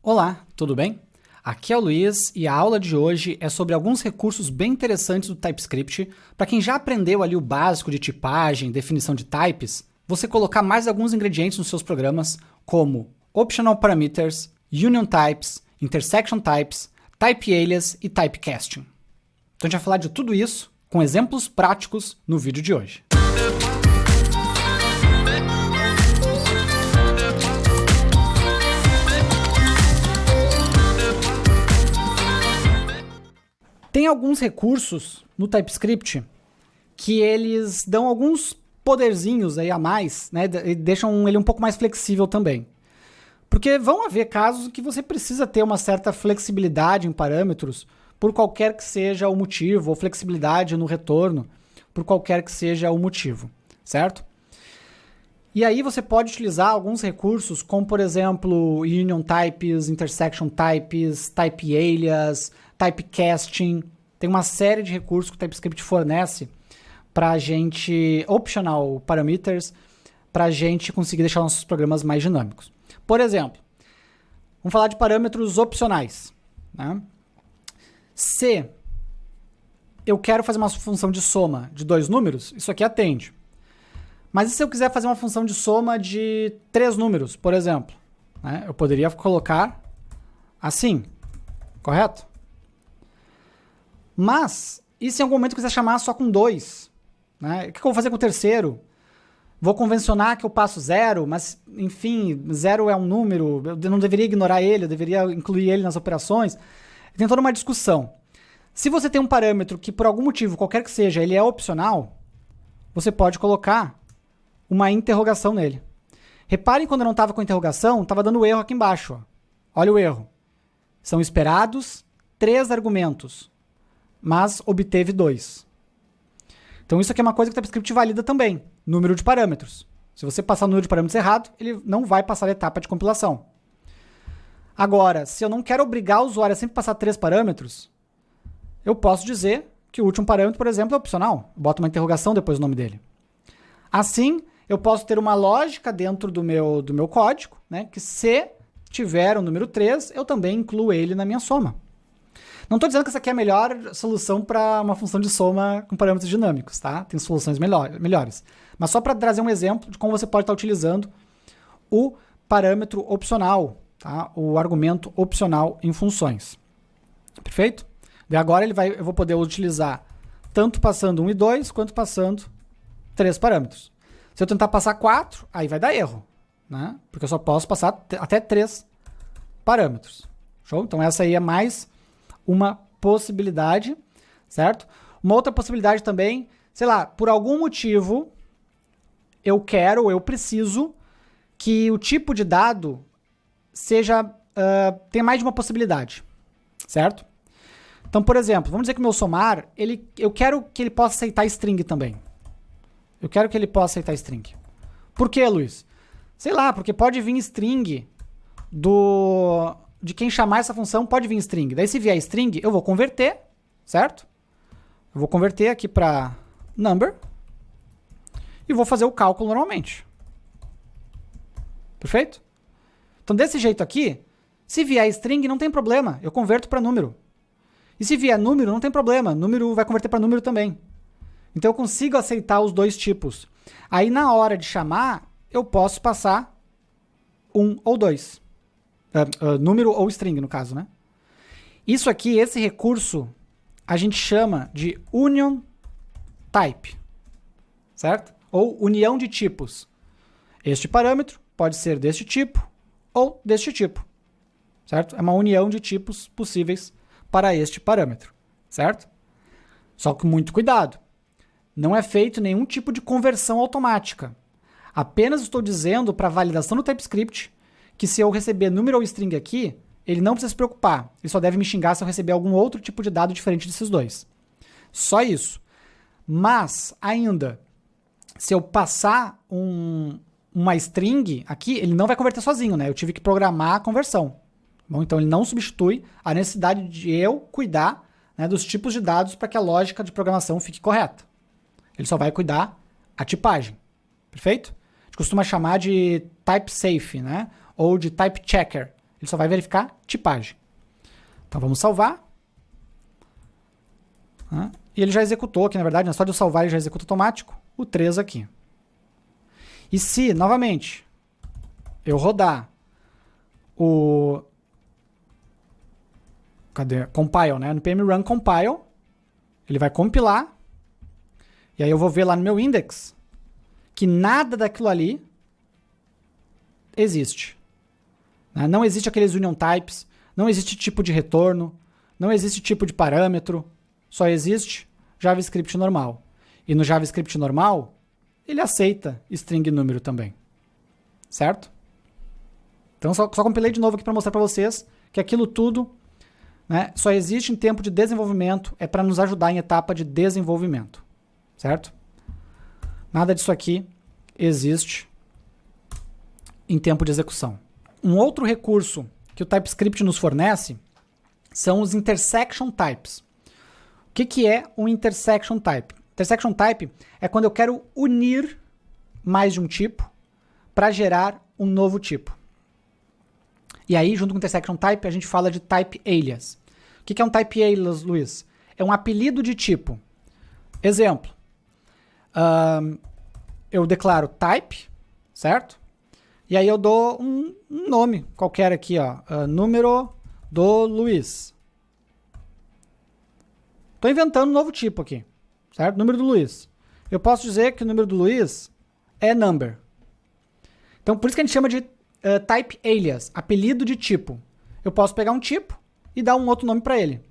Olá, tudo bem? Aqui é o Luiz e a aula de hoje é sobre alguns recursos bem interessantes do TypeScript para quem já aprendeu ali o básico de tipagem, definição de types, você colocar mais alguns ingredientes nos seus programas como Optional Parameters, Union Types, Intersection Types, Type Alias e Typecasting. Então a gente vai falar de tudo isso com exemplos práticos no vídeo de hoje. Tem alguns recursos no TypeScript que eles dão alguns poderzinhos aí a mais, né, e deixam ele um pouco mais flexível também. Porque vão haver casos que você precisa ter uma certa flexibilidade em parâmetros por qualquer que seja o motivo, ou flexibilidade no retorno por qualquer que seja o motivo, certo? E aí você pode utilizar alguns recursos como, por exemplo, Union Types, Intersection Types, Type Alias, Typecasting. Tem uma série de recursos que o TypeScript fornece para a gente, optional parameters, para a gente conseguir deixar nossos programas mais dinâmicos. Por exemplo, vamos falar de parâmetros opcionais, né? Se eu quero fazer uma função de soma de dois números, isso aqui atende. Mas e se eu quiser fazer uma função de soma de 3 números, por exemplo? Né? Eu poderia colocar assim, correto? Mas, e se em algum momento eu quiser chamar só com 2? Né? O que eu vou fazer com o terceiro? Vou convencionar que eu passo 0, mas, enfim, 0 é um número, eu não deveria ignorar ele, eu deveria incluir ele nas operações. Tem toda uma discussão. Se você tem um parâmetro que, por algum motivo, qualquer que seja, ele é opcional, você pode colocar uma interrogação nele. Reparem quando eu não estava com interrogação, estava dando erro aqui embaixo. Ó. Olha o erro. São esperados 3 argumentos, mas obteve 2. Então isso aqui é uma coisa que o TypeScript valida também. Número de parâmetros. Se você passar o número de parâmetros errado, ele não vai passar a etapa de compilação. Agora, se eu não quero obrigar o usuário a sempre passar 3 parâmetros, eu posso dizer que o último parâmetro, por exemplo, é opcional. Eu boto uma interrogação depois do nome dele. Assim, eu posso ter uma lógica dentro do meu código, né, que se tiver o número 3, eu também incluo ele na minha soma. Não estou dizendo que essa aqui é a melhor solução para uma função de soma com parâmetros dinâmicos, tá? Tem soluções melhores. Mas só para trazer um exemplo de como você pode estar utilizando o parâmetro opcional, tá? O argumento opcional em funções. Perfeito? E agora eu vou poder utilizar tanto passando 1 e 2, quanto passando 3 parâmetros. Se eu tentar passar 4, aí vai dar erro, né? Porque eu só posso passar até 3 parâmetros. Show? Então essa aí é mais uma possibilidade, certo? Uma outra possibilidade também, sei lá, por algum motivo eu preciso que o tipo de dado tenha mais de uma possibilidade, certo? Então, por exemplo, vamos dizer que o meu somar, eu quero que ele possa aceitar string também. Eu quero que ele possa aceitar string. Por quê, Luiz? Sei lá, porque pode vir string de quem chamar essa função, pode vir string. Daí se vier string, eu vou converter, certo? Eu vou converter aqui para number e vou fazer o cálculo normalmente. Perfeito? Então, desse jeito aqui, se vier string, não tem problema. Eu converto para número. E se vier número, não tem problema. Número vai converter para número também. Então, eu consigo aceitar os dois tipos. Aí, na hora de chamar, eu posso passar 1 ou 2. Número ou string, no caso, né? Isso aqui, esse recurso, a gente chama de Union Type, certo? Ou união de tipos. Este parâmetro pode ser deste tipo ou deste tipo, certo? É uma união de tipos possíveis para este parâmetro, certo? Só com muito cuidado. Não é feito nenhum tipo de conversão automática. Apenas estou dizendo para a validação do TypeScript que se eu receber número ou string aqui, ele não precisa se preocupar. Ele só deve me xingar se eu receber algum outro tipo de dado diferente desses dois. Só isso. Mas, ainda, se eu passar uma string aqui, ele não vai converter sozinho, né? Eu tive que programar a conversão. Bom, então, ele não substitui a necessidade de eu cuidar, né, dos tipos de dados para que a lógica de programação fique correta. Ele só vai cuidar a tipagem. Perfeito? A gente costuma chamar de type safe, né? Ou de type checker Ele só vai verificar tipagem. Então vamos salvar. E ele já executou aqui, na verdade, só de eu salvar ele já executa automático o 3 aqui. E se, novamente, eu rodar o... Cadê? Compile, né? No PM Run Compile, ele vai compilar. E aí eu vou ver lá no meu index que nada daquilo ali existe. Não existe aqueles union types, não existe tipo de retorno, não existe tipo de parâmetro, só existe JavaScript normal. E no JavaScript normal, ele aceita string número também. Certo? Então só compilei de novo aqui para mostrar para vocês que aquilo tudo, né, só existe em tempo de desenvolvimento, é para nos ajudar em etapa de desenvolvimento. Certo? Nada disso aqui existe em tempo de execução. Um outro recurso que o TypeScript nos fornece são os intersection types. O que é um intersection type? Intersection type é quando eu quero unir mais de um tipo para gerar um novo tipo. E aí, junto com intersection type, a gente fala de type alias. O que é um type alias, Luiz? É um apelido de tipo. Exemplo. Eu declaro type, certo? E aí eu dou um nome qualquer aqui, ó. Número do Luiz. Estou inventando um novo tipo aqui, certo? Número do Luiz. Eu posso dizer que o número do Luiz é number. Então, por isso que a gente chama de type alias, apelido de tipo. Eu posso pegar um tipo e dar um outro nome para ele.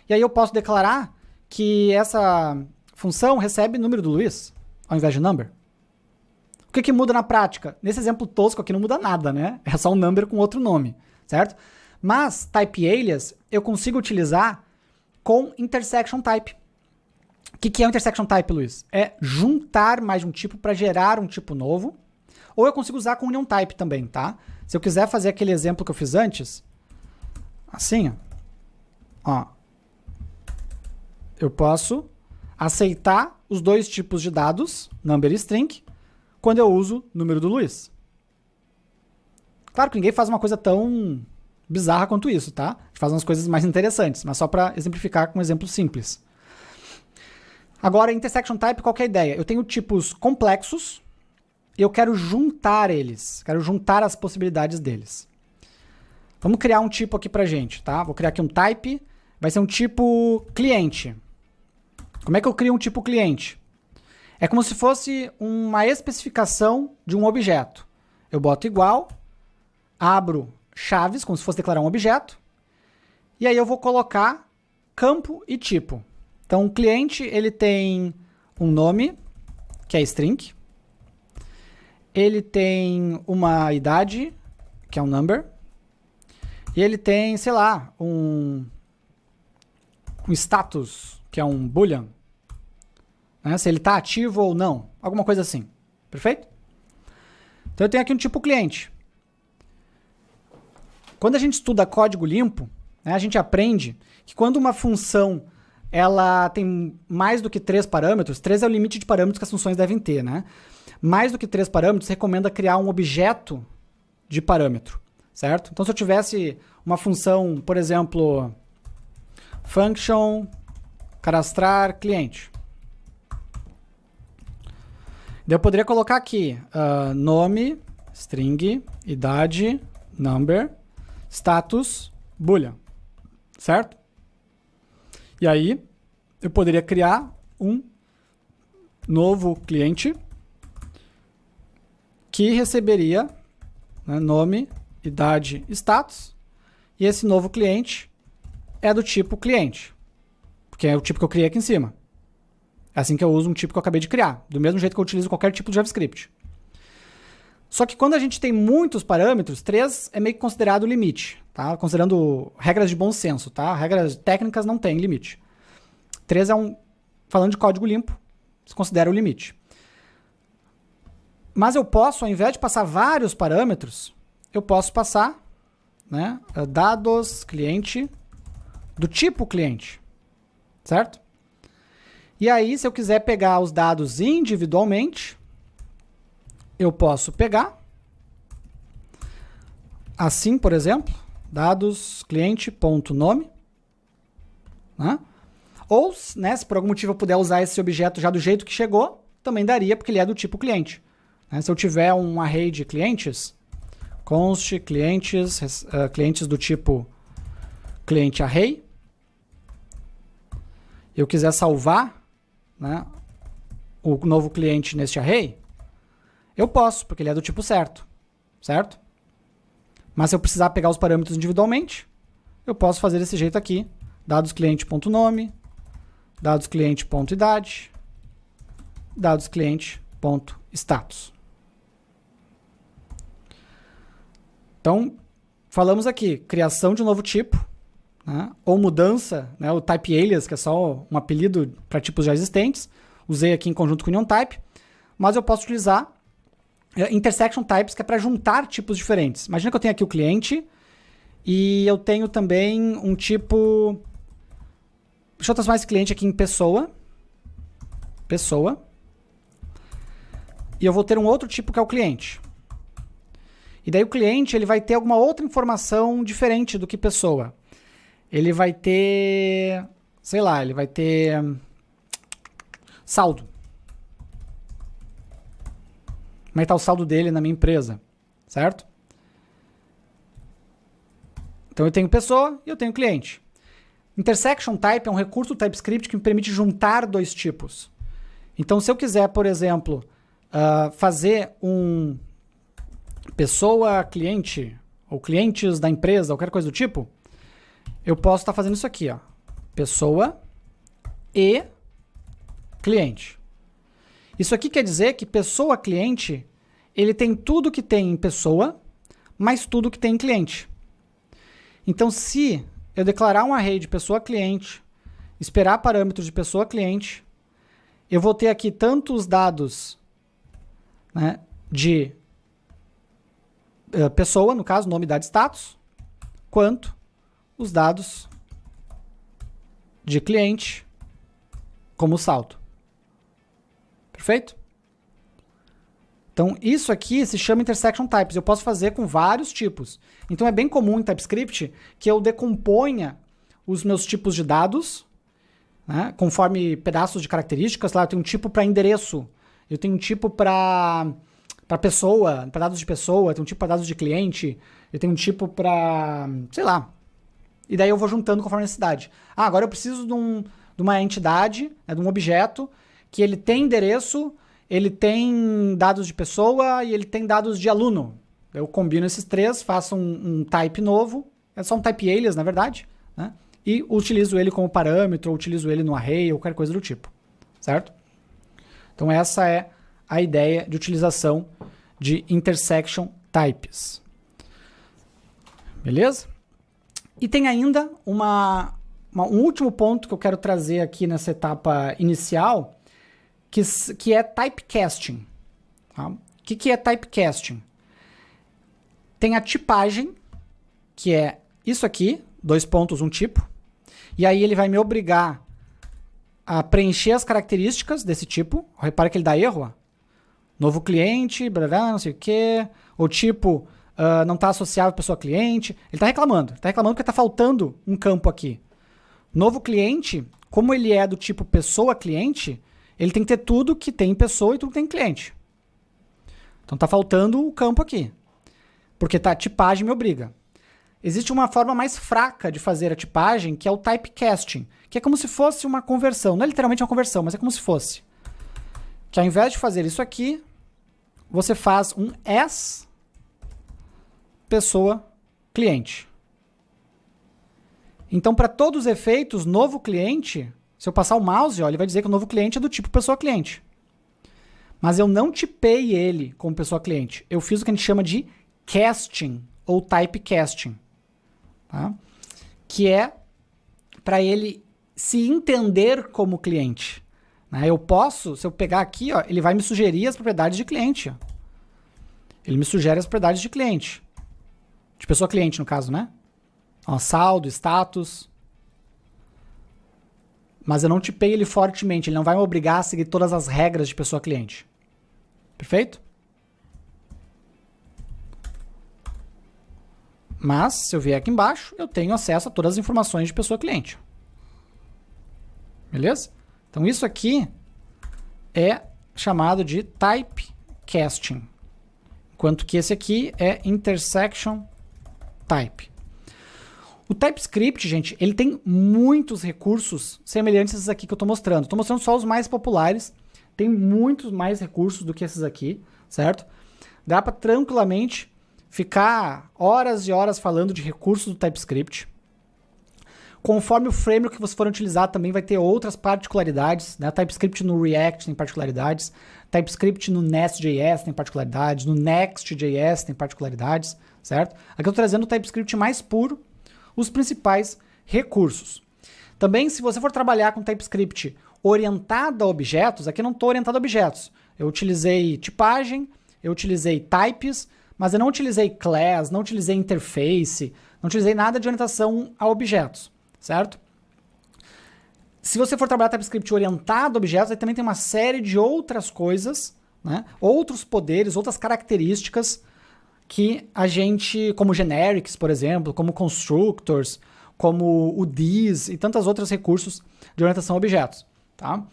E aí eu posso declarar que essa função recebe número do Luiz, ao invés de number. O que muda na prática? Nesse exemplo tosco aqui não muda nada, né? É só um number com outro nome, certo? Mas type alias eu consigo utilizar com intersection type. O que é um intersection type, Luiz? É juntar mais um tipo para gerar um tipo novo. Ou eu consigo usar com union type também, tá? Se eu quiser fazer aquele exemplo que eu fiz antes, assim, ó, eu posso aceitar os dois tipos de dados, number e string, quando eu uso número do Luiz. Claro que ninguém faz uma coisa tão bizarra quanto isso, tá? A gente faz umas coisas mais interessantes, mas só para exemplificar com um exemplo simples. Agora, intersection type, qual que é a ideia? Eu tenho tipos complexos e eu quero juntar eles, quero juntar as possibilidades deles. Vamos criar um tipo aqui pra gente, tá? Vou criar aqui um type, vai ser um tipo cliente. Como é que eu crio um tipo cliente? É como se fosse uma especificação de um objeto. Eu boto igual, abro chaves, como se fosse declarar um objeto, e aí eu vou colocar campo e tipo. Então, o cliente ele tem um nome, que é string, ele tem uma idade, que é um number, e ele tem, sei lá, um status, que é um boolean, né? Se ele está ativo ou não, alguma coisa assim. Perfeito? Então eu tenho aqui um tipo cliente. Quando a gente estuda código limpo, né, a gente aprende que quando uma função ela tem mais do que 3 parâmetros, 3 é o limite de parâmetros que as funções devem ter, né? Mais do que 3 parâmetros, recomenda criar um objeto de parâmetro, certo? Então se eu tivesse uma função, por exemplo, function cadastrar cliente, daí eu poderia colocar aqui nome, string, idade, number, status, boolean, certo? E aí eu poderia criar um novo cliente que receberia, né, nome, idade, status, e esse novo cliente é do tipo cliente, porque é o tipo que eu criei aqui em cima. É assim que eu uso um tipo que eu acabei de criar, do mesmo jeito que eu utilizo qualquer tipo de JavaScript. Só que quando a gente tem muitos parâmetros, 3 é meio que considerado o limite, tá? Considerando regras de bom senso, tá? Regras técnicas não tem limite. 3 é falando de código limpo, se considera o limite. Mas eu posso, ao invés de passar vários parâmetros, eu posso passar, né, dados cliente do tipo cliente, certo? E aí, se eu quiser pegar os dados individualmente, eu posso pegar, assim, por exemplo, dados cliente.nome, né? Ou, né, se por algum motivo eu puder usar esse objeto já do jeito que chegou, também daria, porque ele é do tipo cliente. Né? Se eu tiver um array de clientes, const clientes, clientes do tipo cliente array, eu quiser salvar, né, o novo cliente neste array, eu posso, porque ele é do tipo certo, certo? Mas se eu precisar pegar os parâmetros individualmente, eu posso fazer desse jeito aqui, dados cliente.nome, dados cliente.idade, dados cliente.status. Então, falamos aqui, criação de um novo tipo, né, ou mudança, né, o type alias, que é só um apelido para tipos já existentes, usei aqui em conjunto com union type, mas eu posso utilizar intersection types, que é para juntar tipos diferentes. Imagina que eu tenho aqui o cliente e eu tenho também um tipo... Deixa eu transformar esse cliente aqui em pessoa. Pessoa. E eu vou ter um outro tipo que é o cliente. E daí o cliente ele vai ter alguma outra informação diferente do que pessoa. Ele vai ter... Sei lá, ele vai ter... saldo. Como é que está o saldo dele na minha empresa, certo? Então eu tenho pessoa e eu tenho cliente. Intersection type é um recurso do TypeScript que me permite juntar dois tipos. Então se eu quiser, por exemplo, fazer um pessoa cliente ou clientes da empresa, ou qualquer coisa do tipo, eu posso estar fazendo isso aqui, ó. Pessoa e cliente. Isso aqui quer dizer que pessoa cliente, ele tem tudo que tem em pessoa, mais tudo que tem em cliente. Então, se eu declarar um array de pessoa cliente, esperar parâmetros de pessoa cliente, eu vou ter aqui tanto os dados, né, de pessoa, no caso, nome, idade, status, quanto os dados de cliente como saldo. Perfeito? Então, isso aqui se chama intersection types. Eu posso fazer com vários tipos. Então, é bem comum em TypeScript que eu decomponha os meus tipos de dados, né, conforme pedaços de características. Lá eu tenho um tipo para endereço, eu tenho um tipo para pessoa, para dados de pessoa, eu tenho um tipo para dados de cliente, eu tenho um tipo para, sei lá. E daí eu vou juntando conforme a necessidade. Ah, agora eu preciso de uma entidade, né, de um objeto, que ele tem endereço, ele tem dados de pessoa e ele tem dados de aluno. Eu combino esses três, faço um type novo, é só um type alias, na verdade, né? E utilizo ele como parâmetro, ou utilizo ele no array, ou qualquer coisa do tipo, certo? Então essa é a ideia de utilização de intersection types. Beleza? E tem ainda um último ponto que eu quero trazer aqui nessa etapa inicial, que é typecasting. Tá? O que é typecasting? Tem a tipagem, que é isso aqui, 2 pontos, um tipo, e aí ele vai me obrigar a preencher as características desse tipo. Repara que ele dá erro, ó. Novo cliente, blá, blá, não sei o quê, o tipo não está associável à pessoa cliente. Ele está reclamando porque está faltando um campo aqui. Novo cliente, como ele é do tipo pessoa cliente, ele tem que ter tudo que tem em pessoa e tudo que tem em cliente. Então está faltando o campo aqui. Porque a tipagem me obriga. Existe uma forma mais fraca de fazer a tipagem, que é o typecasting, que é como se fosse uma conversão. Não é literalmente uma conversão, mas é como se fosse. Que ao invés de fazer isso aqui, você faz um as pessoa cliente. Então, para todos os efeitos, novo cliente, se eu passar o mouse, ó, ele vai dizer que o novo cliente é do tipo pessoa cliente. Mas eu não tipei ele como pessoa cliente. Eu fiz o que a gente chama de casting ou typecasting. Tá? Que é para ele se entender como cliente. Né? Eu posso, se eu pegar aqui, ó, ele vai me sugerir as propriedades de cliente. Ó. Ele me sugere as propriedades de cliente. De pessoa cliente, no caso, né? Ó, saldo, status. Mas eu não tipei ele fortemente. Ele não vai me obrigar a seguir todas as regras de pessoa cliente. Perfeito? Mas, se eu vier aqui embaixo, eu tenho acesso a todas as informações de pessoa-cliente. Beleza? Então, isso aqui é chamado de typecasting, enquanto que esse aqui é intersection type. O TypeScript, gente, ele tem muitos recursos semelhantes a esses aqui que eu estou mostrando. Estou mostrando só os mais populares. Tem muitos mais recursos do que esses aqui, certo? Dá para tranquilamente ficar horas e horas falando de recursos do TypeScript. Conforme o framework que você for utilizar, também vai ter outras particularidades, né? TypeScript no React tem particularidades, TypeScript no Nest.js tem particularidades, no Next.js tem particularidades, certo? Aqui eu estou trazendo o TypeScript mais puro, os principais recursos. Também, se você for trabalhar com TypeScript orientado a objetos, aqui eu não estou orientado a objetos. Eu utilizei tipagem, eu utilizei types, mas eu não utilizei class, não utilizei interface, não utilizei nada de orientação a objetos, certo? Se você for trabalhar TypeScript orientado a objetos, aí também tem uma série de outras coisas, né? Outros poderes, outras características que a gente, como generics, por exemplo, como constructors, como o this e tantos outros recursos de orientação a objetos, tá?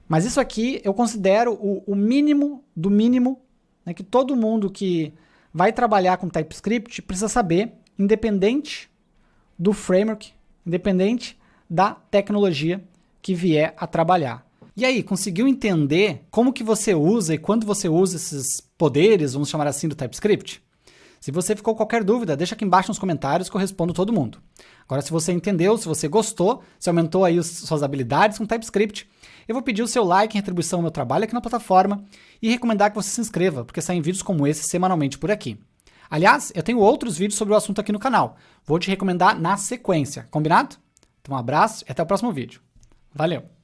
Mas isso aqui eu considero o mínimo do mínimo, né, que todo mundo que vai trabalhar com TypeScript precisa saber, independente do framework, independente da tecnologia que vier a trabalhar. E aí, conseguiu entender como que você usa e quando você usa esses poderes, vamos chamar assim, do TypeScript? Se você ficou com qualquer dúvida, deixa aqui embaixo nos comentários que eu respondo todo mundo. Agora, se você entendeu, se você gostou, se aumentou aí suas habilidades com TypeScript, eu vou pedir o seu like em retribuição ao meu trabalho aqui na plataforma e recomendar que você se inscreva, porque saem vídeos como esse semanalmente por aqui. Aliás, eu tenho outros vídeos sobre o assunto aqui no canal. Vou te recomendar na sequência, combinado? Então um abraço e até o próximo vídeo. Valeu!